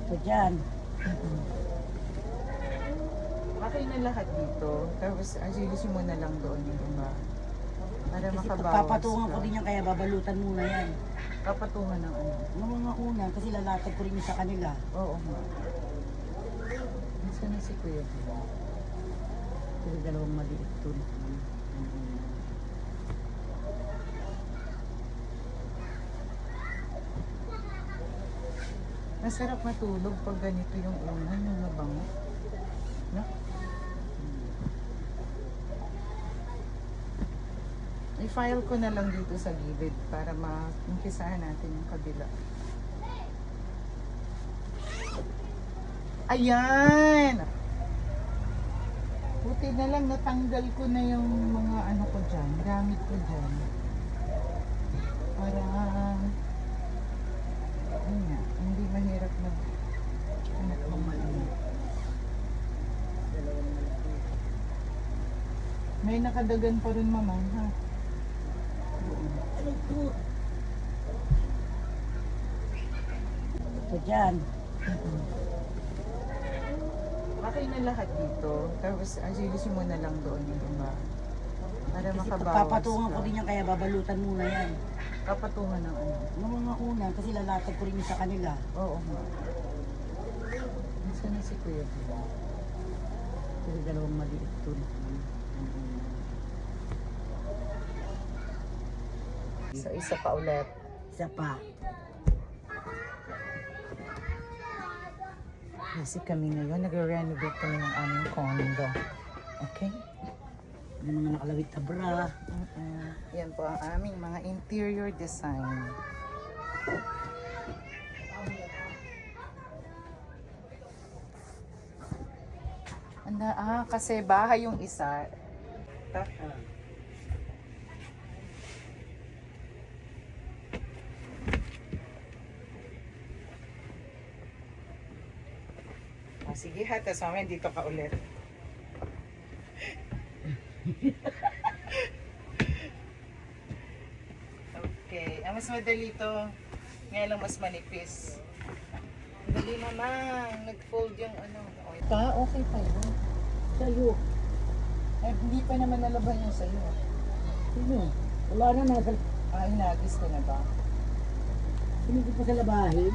Ito dyan. Okay na lahat dito. Tapos ayusin mo na lang doon yung iba. Para Kasi makabawas papatungan ko ka. din yan, kaya babalutan muna yan. Papatungan ng ano. Nung mga una, kasi lalatag ko rin yung sa kanila. Oo nga. Nasaan na si Kuya? Kasi dalawang maliit dun. Masarap matulog pag ganito yung unan, yung mabango. No? I-file ko na lang dito sa gilid para ma-umpisahan natin yung kabila. Ayan! Buti na lang natanggal ko na yung mga ano ko dyan, gamit ko dyan. Para ayun nga, hindi mahirap mag anak ng maliit. Dalawang malaki. May nakadagan pa rin mama, ha? Ano po? Ito dyan. Okay na lahat dito. Tapos ayusin mo na lang doon yung iba. Para Kasi makabawas papatungan ko ka. din yan, kaya babalutan muna yan. Papatungan ng ano. Nung mga una, kasi lalatag ko rin yung sa kanila. Oo nga. Nasaan na si Kuya? Kasi dalawang maliit dun. So isa pa ulit. Isa pa. Kasi kami ngayon, nag-renovate kami ng aming condo. Okay? Yung mga nakalawit na bra. Yan po ang aming mga interior design. Kasi bahay yung isa. Sige ha, tapos mamaya dito ka ulit. Okay, ang mas madali to. Ngayon lang mas manipis. Dali naman, nag-fold yung ano. Okay pa yun. Sa'yo. Eh, hindi pa naman nalaban yung sa'yo. Sino? Wala na nasa... Inagis ko na ba? Hindi ko pa sa labahin.